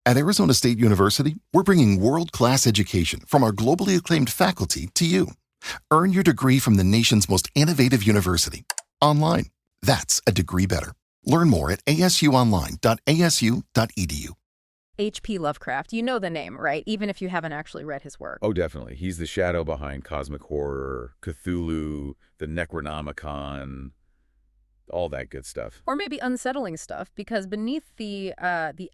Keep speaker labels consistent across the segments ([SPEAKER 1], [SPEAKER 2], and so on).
[SPEAKER 1] At Arizona State University, we're bringing world-class education from our globally acclaimed faculty to you. Earn your degree from the nation's most innovative university. Online. That's a degree better. Learn more at asuonline.asu.edu.
[SPEAKER 2] H.P. Lovecraft, you know the name, right? Even if you haven't actually read his work.
[SPEAKER 3] Oh, definitely. He's the shadow behind cosmic horror, Cthulhu, the Necronomicon, all that good stuff.
[SPEAKER 2] Or maybe unsettling stuff, because beneath the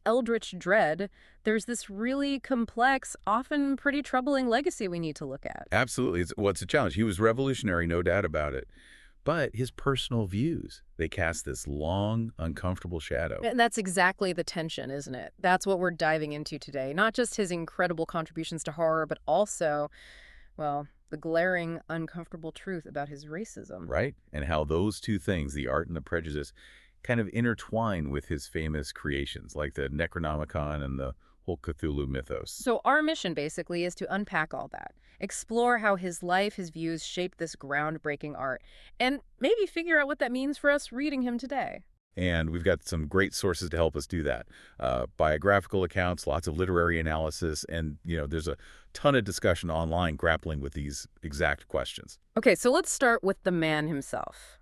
[SPEAKER 2] eldritch dread, there's this really complex, often pretty troubling legacy we need to look at.
[SPEAKER 3] Absolutely. It's a challenge. He was revolutionary, no doubt about it. But his personal views, they cast this long, uncomfortable shadow.
[SPEAKER 2] And that's exactly the tension, isn't it? That's what we're diving into today. Not just his incredible contributions to horror, but also, well, the glaring, uncomfortable truth about his racism.
[SPEAKER 3] Right? And how those two things, the art and the prejudice, kind of intertwine with his famous creations, like the Necronomicon and the whole Cthulhu mythos.
[SPEAKER 2] So our mission, basically, is to unpack all that, explore how his life, his views shaped this groundbreaking art, and maybe figure out what that means for us reading him today.
[SPEAKER 3] And we've got some great sources to help us do that. Biographical accounts, lots of literary analysis, and, there's a ton of discussion online grappling with these exact questions.
[SPEAKER 2] Okay, so let's start with the man himself,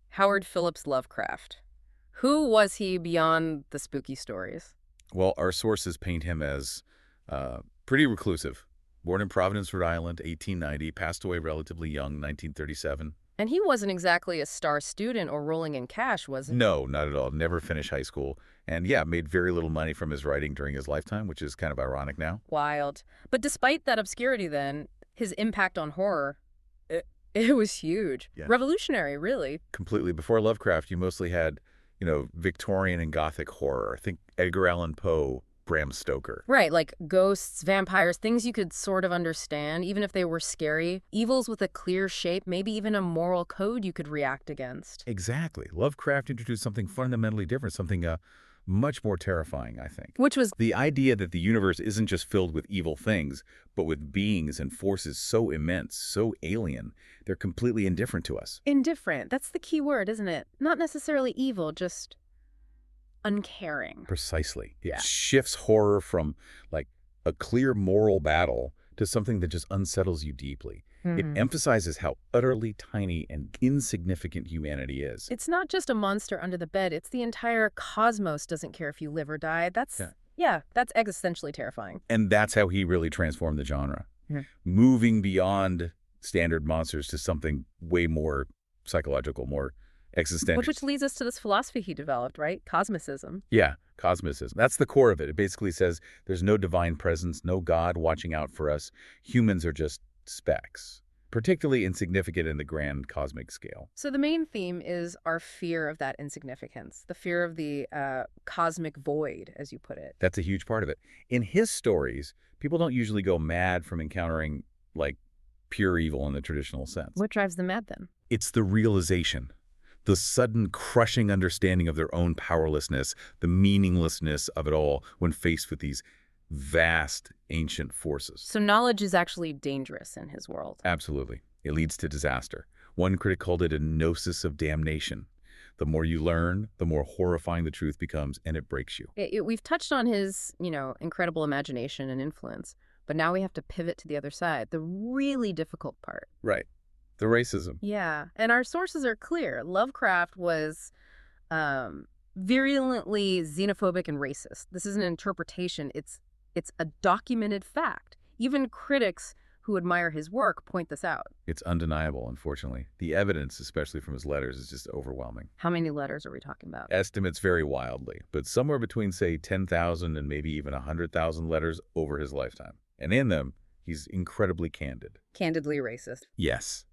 [SPEAKER 2] Howard Phillips Lovecraft. Who was he beyond the spooky stories?
[SPEAKER 3] Well, our sources paint him as pretty reclusive. Born in Providence, Rhode Island, 1890, passed away relatively young, 1937.
[SPEAKER 2] And he wasn't exactly a star student or rolling in cash, was he?
[SPEAKER 3] No, not at all. Never finished high school. And yeah, made very little money from his writing during his lifetime, which is kind of ironic now.
[SPEAKER 2] Wild. But despite that obscurity then, his impact on horror, it was huge.
[SPEAKER 3] Yeah.
[SPEAKER 2] Revolutionary, really.
[SPEAKER 3] Completely. Before Lovecraft, you mostly had, Victorian and Gothic horror. I think Edgar Allan Poe, Bram Stoker.
[SPEAKER 2] Right, like ghosts, vampires, things you could sort of understand, even if they were scary. Evils with a clear shape, maybe even a moral code you could react against.
[SPEAKER 3] Exactly. Lovecraft introduced something fundamentally different, something much more terrifying, I think.
[SPEAKER 2] Which was
[SPEAKER 3] the idea that the universe isn't just filled with evil things, but with beings and forces so immense, so alien, they're completely indifferent to us.
[SPEAKER 2] indifferent. That's the key word, isn't it? Not necessarily evil, just uncaring.
[SPEAKER 3] Precisely. It
[SPEAKER 2] Yeah.
[SPEAKER 3] shifts horror from, like, a clear moral battle to something that just unsettles you deeply. It emphasizes how utterly tiny and insignificant humanity is.
[SPEAKER 2] It's not just a monster under the bed. It's the entire cosmos doesn't care if you live or die. That's existentially terrifying.
[SPEAKER 3] And that's how he really transformed the genre.
[SPEAKER 2] Yeah.
[SPEAKER 3] Moving beyond standard monsters to something way more psychological, more existential.
[SPEAKER 2] Which leads us to this philosophy he developed, right? Cosmicism.
[SPEAKER 3] Yeah, cosmicism. That's the core of it. It basically says there's no divine presence, no God watching out for us. Humans are just specks, particularly insignificant in the grand cosmic scale.
[SPEAKER 2] So the main theme is our fear of that insignificance, the fear of the cosmic void, as you put it.
[SPEAKER 3] That's a huge part of it. In his stories, people don't usually go mad from encountering, like, pure evil in the traditional sense.
[SPEAKER 2] What drives them mad then?
[SPEAKER 3] It's the realization, the sudden crushing understanding of their own powerlessness, the meaninglessness of it all when faced with these vast ancient forces.
[SPEAKER 2] So knowledge is actually dangerous in his world.
[SPEAKER 3] Absolutely. It leads to disaster. One critic called it a gnosis of damnation. The more you learn, the more horrifying the truth becomes, and it breaks you.
[SPEAKER 2] We've touched on his, incredible imagination and influence, but now we have to pivot to the other side, the really difficult part.
[SPEAKER 3] Right. The racism.
[SPEAKER 2] Yeah, and our sources are clear. Lovecraft was virulently xenophobic and racist. This is an interpretation. It's a documented fact. Even critics who admire his work point this out.
[SPEAKER 3] It's undeniable, unfortunately. The evidence, especially from his letters, is just overwhelming.
[SPEAKER 2] How many letters are we talking about?
[SPEAKER 3] Estimates vary wildly, but somewhere between, say, 10,000 and maybe even 100,000 letters over his lifetime. And in them, he's incredibly candid.
[SPEAKER 2] Candidly racist.
[SPEAKER 3] Yes.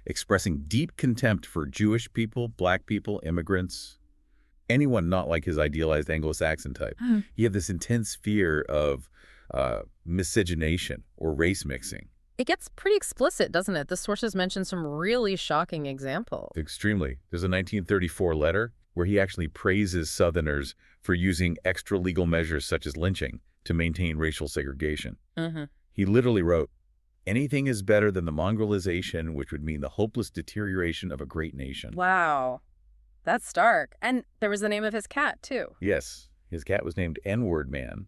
[SPEAKER 3] Expressing deep contempt for Jewish people, black people, immigrants, anyone not like his idealized Anglo-Saxon type. He had this intense fear of miscegenation or race mixing.
[SPEAKER 2] It gets pretty explicit, doesn't it? The sources mention some really shocking examples.
[SPEAKER 3] Extremely. There's a 1934 letter where he actually praises Southerners for using extra legal measures such as lynching to maintain racial segregation. He literally wrote, "Anything is better than the mongrelization, which would mean the hopeless deterioration of a great nation."
[SPEAKER 2] Wow. That's stark. And there was the name of his cat, too.
[SPEAKER 3] Yes, his cat was named N-Word Man.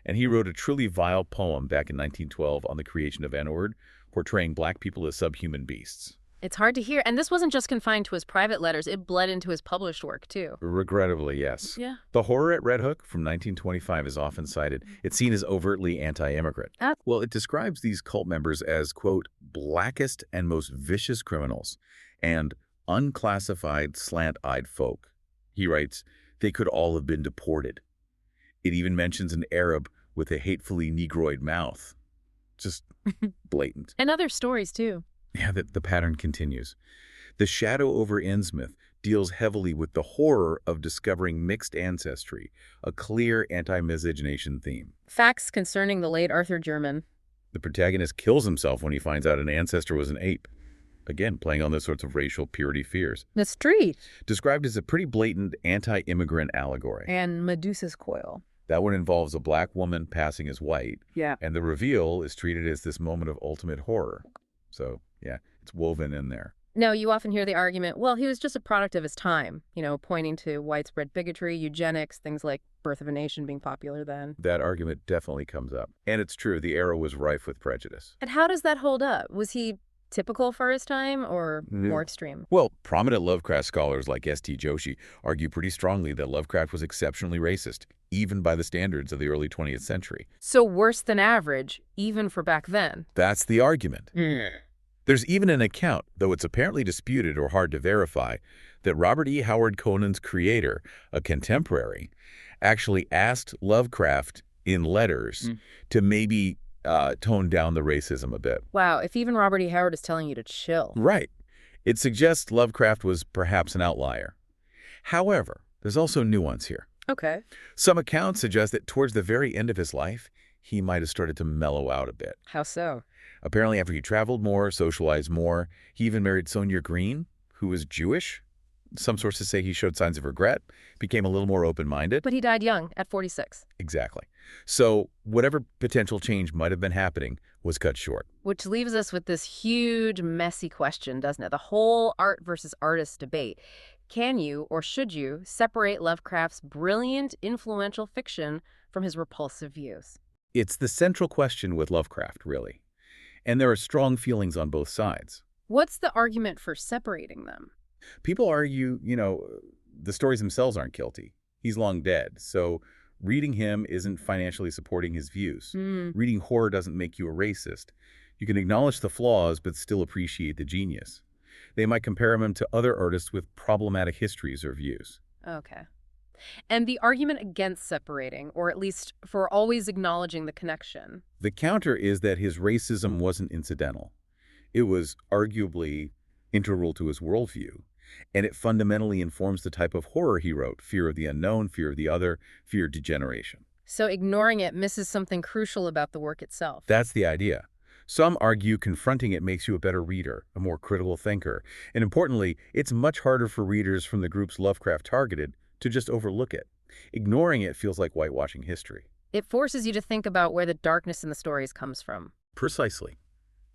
[SPEAKER 3] And he wrote a truly vile poem back in 1912 on the creation of N-word, portraying black people as subhuman beasts.
[SPEAKER 2] It's hard to hear. And this wasn't just confined to his private letters. It bled into his published work, too.
[SPEAKER 3] Regrettably, yes.
[SPEAKER 2] Yeah.
[SPEAKER 3] The Horror at Red Hook from 1925 is often cited. It's seen as overtly anti-immigrant. Well, it describes these cult members as, quote, blackest and most vicious criminals and unclassified slant-eyed folk. He writes, they could all have been deported. It even mentions an Arab with a hatefully negroid mouth. Just blatant.
[SPEAKER 2] And other stories, too.
[SPEAKER 3] Yeah, the pattern continues. The Shadow over Innsmouth deals heavily with the horror of discovering mixed ancestry, a clear anti-miscegenation theme.
[SPEAKER 2] Facts concerning the late Arthur German.
[SPEAKER 3] The protagonist kills himself when he finds out an ancestor was an ape. Again, playing on those sorts of racial purity fears.
[SPEAKER 2] The street.
[SPEAKER 3] Described as a pretty blatant anti-immigrant allegory.
[SPEAKER 2] And Medusa's coil.
[SPEAKER 3] That one involves a black woman passing as white.
[SPEAKER 2] Yeah.
[SPEAKER 3] And the reveal is treated as this moment of ultimate horror. So, yeah, it's woven in there.
[SPEAKER 2] Now, you often hear the argument, well, he was just a product of his time, pointing to widespread bigotry, eugenics, things like Birth of a Nation being popular then.
[SPEAKER 3] That argument definitely comes up. And it's true, the era was rife with prejudice.
[SPEAKER 2] And how does that hold up? Was he typical for his time or more extreme?
[SPEAKER 3] Well, prominent Lovecraft scholars like S.T. Joshi argue pretty strongly that Lovecraft was exceptionally racist, even by the standards of the early 20th century.
[SPEAKER 2] So worse than average, even for back then.
[SPEAKER 3] That's the argument. There's even an account, though it's apparently disputed or hard to verify, that Robert E. Howard Conan's creator, a contemporary, actually asked Lovecraft in letters to maybe tone down the racism a bit.
[SPEAKER 2] Wow, if even Robert E. Howard is telling you to chill.
[SPEAKER 3] Right. It suggests Lovecraft was perhaps an outlier. However, there's also nuance here.
[SPEAKER 2] Okay.
[SPEAKER 3] Some accounts suggest that towards the very end of his life, he might have started to mellow out a bit.
[SPEAKER 2] How so?
[SPEAKER 3] Apparently, after he traveled more, socialized more, he even married Sonia Green, who was Jewish. Some sources say he showed signs of regret, became a little more open-minded.
[SPEAKER 2] But he died young, at 46.
[SPEAKER 3] Exactly. So whatever potential change might have been happening was cut short.
[SPEAKER 2] Which leaves us with this huge, messy question, doesn't it? The whole art versus artist debate. Can you, or should you, separate Lovecraft's brilliant, influential fiction from his repulsive views?
[SPEAKER 3] It's the central question with Lovecraft, really. And there are strong feelings on both sides.
[SPEAKER 2] What's the argument for separating them?
[SPEAKER 3] People argue, the stories themselves aren't guilty. He's long dead, so reading him isn't financially supporting his views. Reading horror doesn't make you a racist. You can acknowledge the flaws, but still appreciate the genius. They might compare him to other artists with problematic histories or views.
[SPEAKER 2] Okay. And the argument against separating, or at least for always acknowledging the connection.
[SPEAKER 3] The counter is that his racism wasn't incidental. It was arguably integral to his worldview, and it fundamentally informs the type of horror he wrote: fear of the unknown, fear of the other, fear of degeneration.
[SPEAKER 2] So ignoring it misses something crucial about the work itself.
[SPEAKER 3] That's the idea. Some argue confronting it makes you a better reader, a more critical thinker, and importantly, it's much harder for readers from the groups Lovecraft targeted to just overlook it. Ignoring it feels like whitewashing history.
[SPEAKER 2] It forces you to think about where the darkness in the stories comes from.
[SPEAKER 3] Precisely.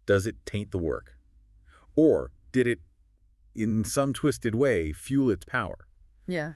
[SPEAKER 3] Does it taint the work? Or did it, in some twisted way, fuel its power?
[SPEAKER 2] Yeah.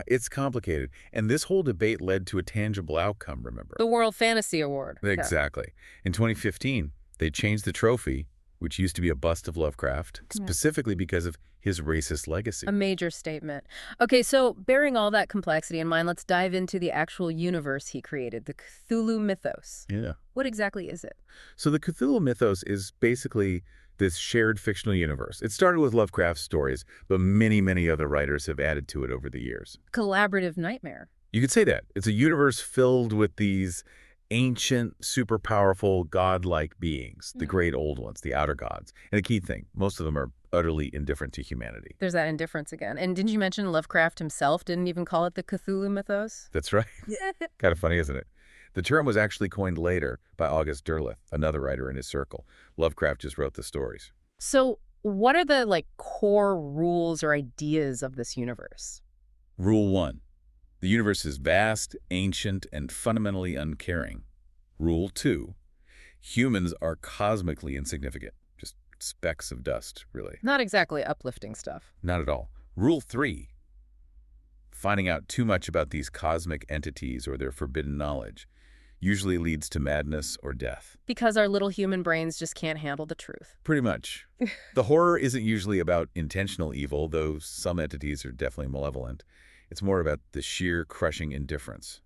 [SPEAKER 3] It's complicated. And this whole debate led to a tangible outcome, remember?
[SPEAKER 2] The World Fantasy Award.
[SPEAKER 3] Exactly. In 2015, they changed the trophy, which used to be a bust of Lovecraft, specifically because of his racist legacy.
[SPEAKER 2] A major statement. Okay, so bearing all that complexity in mind, let's dive into the actual universe he created, the Cthulhu mythos.
[SPEAKER 3] Yeah.
[SPEAKER 2] What exactly is it?
[SPEAKER 3] So the Cthulhu mythos is basically this shared fictional universe. It started with Lovecraft's stories, but many, many other writers have added to it over the years.
[SPEAKER 2] Collaborative nightmare.
[SPEAKER 3] You could say that. It's a universe filled with these ancient, super powerful, godlike beings, the great old ones, the outer gods. And the key thing, most of them are utterly indifferent to humanity.
[SPEAKER 2] There's that indifference again. And didn't you mention Lovecraft himself didn't even call it the Cthulhu mythos?
[SPEAKER 3] That's right. Kind of funny, isn't it? The term was actually coined later by August Derleth, another writer in his circle. Lovecraft just wrote the stories.
[SPEAKER 2] So what are the core rules or ideas of this universe?
[SPEAKER 3] Rule 1. The universe is vast, ancient, and fundamentally uncaring. Rule 2. Humans are cosmically insignificant. Just specks of dust, really.
[SPEAKER 2] Not exactly uplifting stuff.
[SPEAKER 3] Not at all. Rule 3. finding out too much about these cosmic entities or their forbidden knowledge usually leads to madness or death.
[SPEAKER 2] Because our little human brains just can't handle the truth.
[SPEAKER 3] Pretty much. The horror isn't usually about intentional evil, though some entities are definitely malevolent. It's more about the sheer crushing indifference.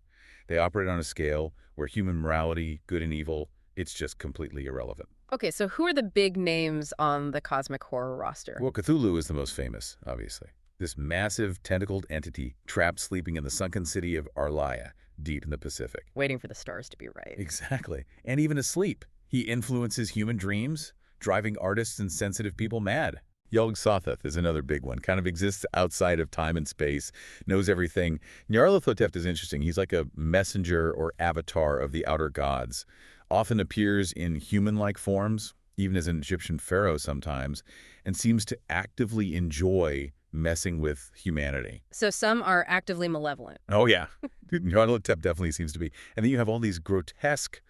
[SPEAKER 3] They operate on a scale where human morality, good and evil, it's just completely irrelevant.
[SPEAKER 2] Okay, so who are the big names on the cosmic horror roster?
[SPEAKER 3] Well, Cthulhu is the most famous, obviously. This massive tentacled entity trapped sleeping in the sunken city of Arlaia, deep in the Pacific.
[SPEAKER 2] Waiting for the stars to be right.
[SPEAKER 3] Exactly. And even asleep. He influences human dreams, driving artists and sensitive people mad. Yog-Sothoth is another big one. Kind of exists outside of time and space, knows everything. Nyarlathotep is interesting. He's like a messenger or avatar of the outer gods. Often appears in human-like forms, even as an Egyptian pharaoh sometimes, and seems to actively enjoy messing with humanity.
[SPEAKER 2] So some are actively malevolent.
[SPEAKER 3] Oh, yeah. Nyarlathotep definitely seems to be. And then you have all these grotesque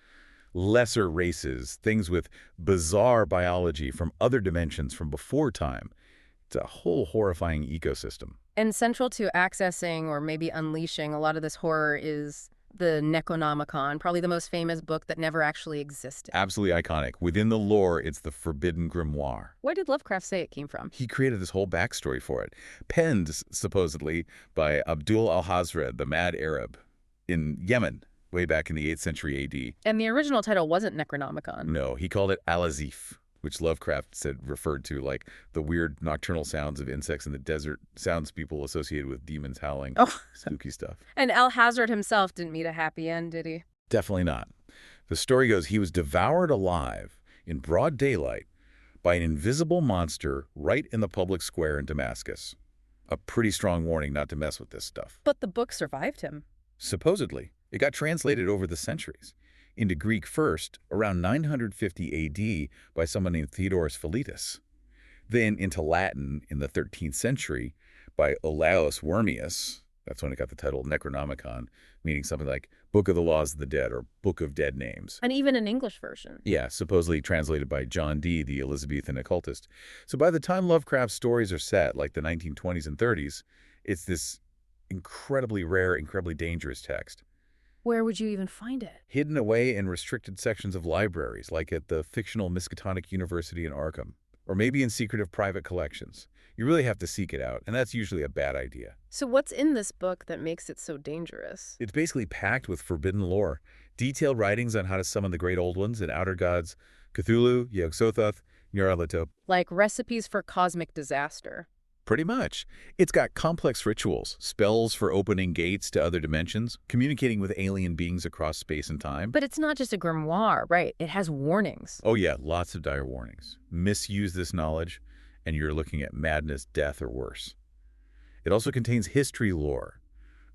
[SPEAKER 3] lesser races, things with bizarre biology from other dimensions from before time. It's a whole horrifying ecosystem.
[SPEAKER 2] And central to accessing or maybe unleashing a lot of this horror is the Necronomicon, probably the most famous book that never actually existed.
[SPEAKER 3] Absolutely iconic. Within the lore, it's the forbidden grimoire.
[SPEAKER 2] Where did Lovecraft say it came from?
[SPEAKER 3] He created this whole backstory for it, penned supposedly by Abdul al-Hazred, the mad Arab, in Yemen, way back in the 8th century AD.
[SPEAKER 2] And the original title wasn't Necronomicon.
[SPEAKER 3] No, he called it Al-Azif, which Lovecraft said referred to like the weird nocturnal sounds of insects in the desert, sounds people associated with demons howling, spooky stuff.
[SPEAKER 2] And Al-Hazred himself didn't meet a happy end, did he?
[SPEAKER 3] Definitely not. The story goes he was devoured alive in broad daylight by an invisible monster right in the public square in Damascus. A pretty strong warning not to mess with this stuff.
[SPEAKER 2] But the book survived him.
[SPEAKER 3] Supposedly. It got translated over the centuries. Into Greek first, around 950 AD, by someone named Theodorus Philetus. Then into Latin in the 13th century by Olaus Wormius. That's when it got the title Necronomicon, meaning something like Book of the Laws of the Dead or Book of Dead Names.
[SPEAKER 2] And even an English version.
[SPEAKER 3] Yeah, supposedly translated by John Dee, the Elizabethan occultist. So by the time Lovecraft's stories are set, like the 1920s and 30s, it's this incredibly rare, incredibly dangerous text.
[SPEAKER 2] Where would you even find it?
[SPEAKER 3] Hidden away in restricted sections of libraries, like at the fictional Miskatonic University in Arkham, or maybe in secretive private collections. You really have to seek it out, and that's usually a bad idea.
[SPEAKER 2] So what's in this book that makes it so dangerous?
[SPEAKER 3] It's basically packed with forbidden lore, detailed writings on how to summon the great old ones and outer gods, Cthulhu, Yog-Sothoth, Nyarlathotep.
[SPEAKER 2] Like recipes for cosmic disaster.
[SPEAKER 3] Pretty much. It's got complex rituals, spells for opening gates to other dimensions, communicating with alien beings across space and time.
[SPEAKER 2] But it's not just a grimoire, right? It has warnings.
[SPEAKER 3] Oh yeah, lots of dire warnings. Misuse this knowledge, and you're looking at madness, death, or worse. It also contains history lore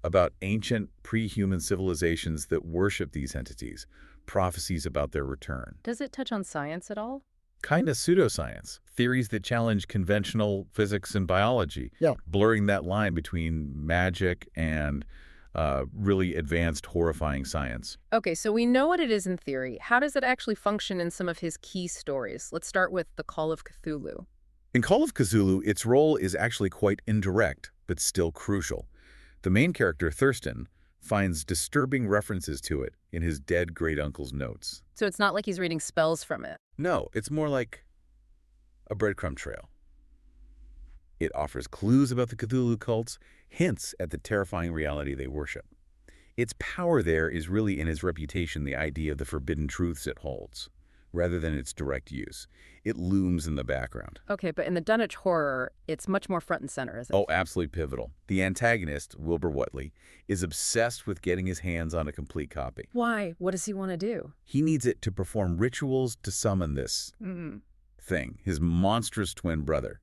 [SPEAKER 3] about ancient pre-human civilizations that worship these entities, prophecies about their return.
[SPEAKER 2] Does it touch on science at all?
[SPEAKER 3] Kind of pseudoscience, theories that challenge conventional physics and biology, blurring that line between magic and really advanced, horrifying science.
[SPEAKER 2] Okay, so we know what it is in theory. How does it actually function in some of his key stories? Let's start with the Call of Cthulhu.
[SPEAKER 3] In Call of Cthulhu, its role is actually quite indirect, but still crucial. The main character, Thurston, finds disturbing references to it in his dead great-uncle's notes.
[SPEAKER 2] So it's not like he's reading spells from it.
[SPEAKER 3] No, it's more like a breadcrumb trail. It offers clues about the Cthulhu cults, hints at the terrifying reality they worship. Its power there is really in his reputation, the idea of the forbidden truths it holds, rather than its direct use. It looms in the background.
[SPEAKER 2] Okay, but in the Dunwich horror, it's much more front and center, isn't it?
[SPEAKER 3] Oh, absolutely pivotal. The antagonist, Wilbur Whateley, is obsessed with getting his hands on a complete copy.
[SPEAKER 2] Why? What does he want to do?
[SPEAKER 3] He needs it to perform rituals to summon this thing, his monstrous twin brother.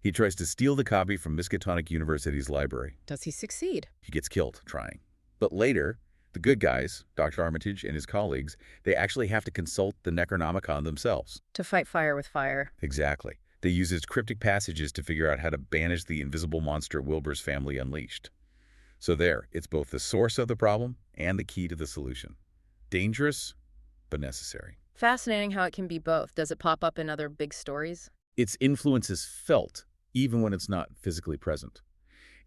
[SPEAKER 3] He tries to steal the copy from Miskatonic University's library.
[SPEAKER 2] Does he succeed?
[SPEAKER 3] He gets killed trying. But later, the good guys, Dr. Armitage and his colleagues, they actually have to consult the Necronomicon themselves.
[SPEAKER 2] To fight fire with fire.
[SPEAKER 3] Exactly. They use its cryptic passages to figure out how to banish the invisible monster Wilbur's family unleashed. So there, it's both the source of the problem and the key to the solution. Dangerous, but necessary.
[SPEAKER 2] Fascinating how it can be both. Does it pop up in other big stories?
[SPEAKER 3] Its influence is felt, even when it's not physically present.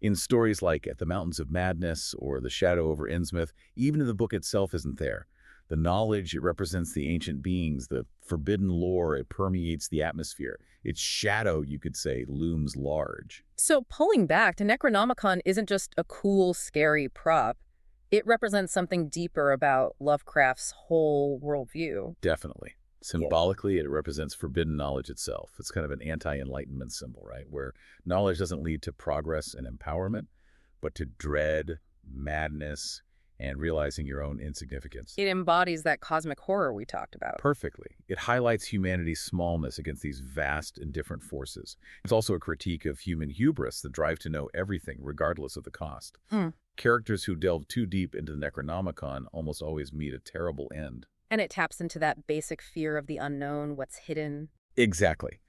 [SPEAKER 3] In stories like At the Mountains of Madness or The Shadow over Innsmouth, even if the book itself isn't there, the knowledge it represents the ancient beings, the forbidden lore, it permeates the atmosphere. Its shadow, you could say, looms large.
[SPEAKER 2] So pulling back, the Necronomicon isn't just a cool, scary prop. It represents something deeper about Lovecraft's whole worldview.
[SPEAKER 3] Definitely. Symbolically, it represents forbidden knowledge itself. It's kind of an anti-enlightenment symbol, right? Where knowledge doesn't lead to progress and empowerment, but to dread, madness, and realizing your own insignificance.
[SPEAKER 2] It embodies that cosmic horror we talked about.
[SPEAKER 3] Perfectly. It highlights humanity's smallness against these vast and different forces. It's also a critique of human hubris, the drive to know everything, regardless of the cost. Characters who delve too deep into the Necronomicon almost always meet a terrible end.
[SPEAKER 2] And it taps into that basic fear of the unknown, what's hidden.
[SPEAKER 3] Exactly.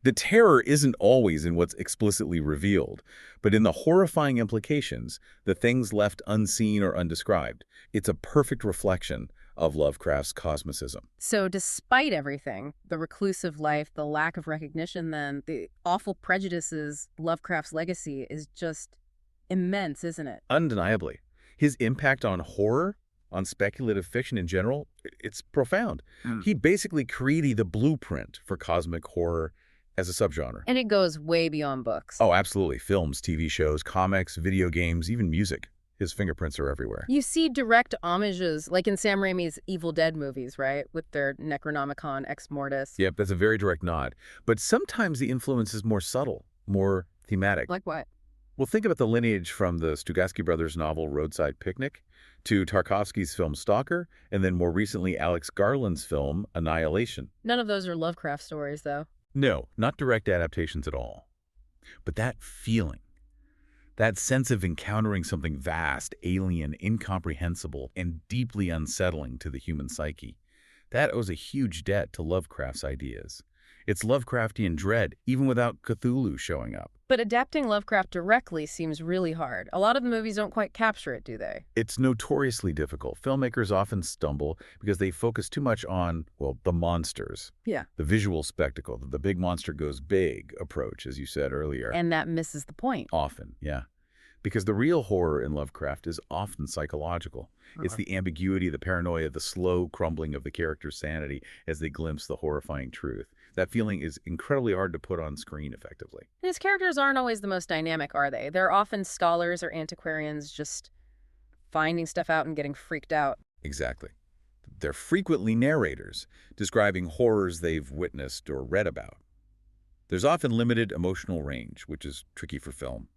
[SPEAKER 3] The terror isn't always in what's explicitly revealed, but in the horrifying implications, the things left unseen or undescribed. It's a perfect reflection of Lovecraft's cosmicism.
[SPEAKER 2] So despite everything, the reclusive life, the lack of recognition, then the awful prejudices, Lovecraft's legacy is just immense, isn't it?
[SPEAKER 3] Undeniably. His impact on horror, on speculative fiction in general, it's profound. He basically created the blueprint for cosmic horror as a subgenre.
[SPEAKER 2] And it goes way beyond books.
[SPEAKER 3] Oh, absolutely. Films, TV shows, comics, video games, even music. His fingerprints are everywhere.
[SPEAKER 2] You see direct homages, like in Sam Raimi's Evil Dead movies, right? With their Necronomicon Ex Mortis.
[SPEAKER 3] Yep, that's a very direct nod. But sometimes the influence is more subtle, more thematic.
[SPEAKER 2] Like what?
[SPEAKER 3] Well, think about the lineage from the Strugatsky brothers' novel Roadside Picnic to Tarkovsky's film Stalker, and then more recently Alex Garland's film Annihilation.
[SPEAKER 2] None of those are Lovecraft stories, though.
[SPEAKER 3] No, not direct adaptations at all. But that feeling, that sense of encountering something vast, alien, incomprehensible, and deeply unsettling to the human psyche, that owes a huge debt to Lovecraft's ideas. It's Lovecraftian dread, even without Cthulhu showing up.
[SPEAKER 2] But adapting Lovecraft directly seems really hard. A lot of the movies don't quite capture it, do they?
[SPEAKER 3] It's notoriously difficult. Filmmakers often stumble because they focus too much on, well, the monsters.
[SPEAKER 2] Yeah.
[SPEAKER 3] The visual spectacle, the big monster goes big approach, as you said earlier.
[SPEAKER 2] And that misses the point.
[SPEAKER 3] Often, yeah. Because the real horror in Lovecraft is often psychological. It's the ambiguity, the paranoia, the slow crumbling of the character's sanity as they glimpse the horrifying truth. That feeling is incredibly hard to put on screen effectively.
[SPEAKER 2] And his characters aren't always the most dynamic, are they? They're often scholars or antiquarians just finding stuff out and getting freaked out.
[SPEAKER 3] Exactly. They're frequently narrators, describing horrors they've witnessed or read about. There's often limited emotional range, which is tricky for film.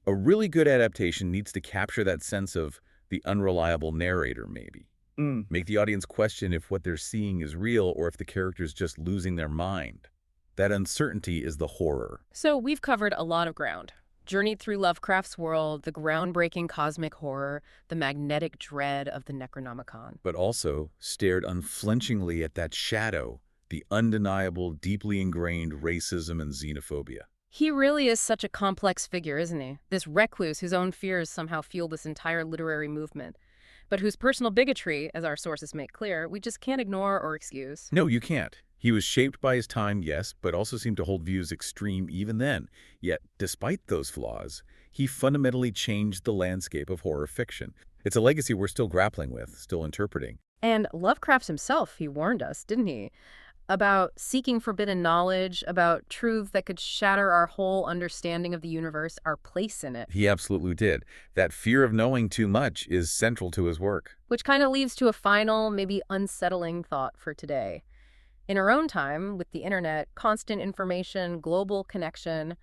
[SPEAKER 3] A really good adaptation needs to capture that sense of the unreliable narrator, maybe. Make the audience question if what they're seeing is real or if the character's just losing their mind. That uncertainty is the horror.
[SPEAKER 2] So we've covered a lot of ground. Journeyed through Lovecraft's world, the groundbreaking cosmic horror, the magnetic dread of the Necronomicon.
[SPEAKER 3] But also stared unflinchingly at that shadow, the undeniable, deeply ingrained racism and xenophobia.
[SPEAKER 2] He really is such a complex figure, isn't he? This recluse whose own fears somehow fuel this entire literary movement, but whose personal bigotry, as our sources make clear, we just can't ignore or excuse.
[SPEAKER 3] No, you can't. He was shaped by his time, yes, but also seemed to hold views extreme even then. Yet, despite those flaws, he fundamentally changed the landscape of horror fiction. It's a legacy we're still grappling with, still interpreting.
[SPEAKER 2] And Lovecraft himself, he warned us, didn't he? About seeking forbidden knowledge, about truths that could shatter our whole understanding of the universe, our place in it.
[SPEAKER 3] He absolutely did. That fear of knowing too much is central to his work.
[SPEAKER 2] Which kind of leads to a final, maybe unsettling thought for today. In our own time, with the internet, constant information, global connection,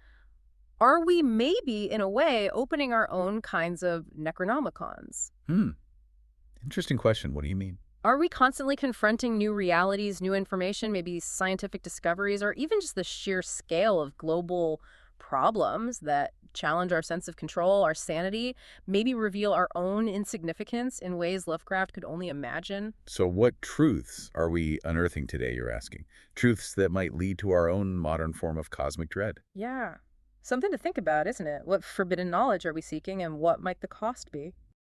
[SPEAKER 2] are we maybe, in a way, opening our own kinds of Necronomicons?
[SPEAKER 3] Interesting question. What do you mean?
[SPEAKER 2] Are we constantly confronting new realities, new information, maybe scientific discoveries, or even just the sheer scale of global problems that challenge our sense of control, our sanity, maybe reveal our own insignificance in ways Lovecraft could only imagine?
[SPEAKER 3] So what truths are we unearthing today, you're asking? Truths that might lead to our own modern form of cosmic dread?
[SPEAKER 2] Yeah. Something to think about, isn't it? What forbidden knowledge are we seeking, and what might the cost be?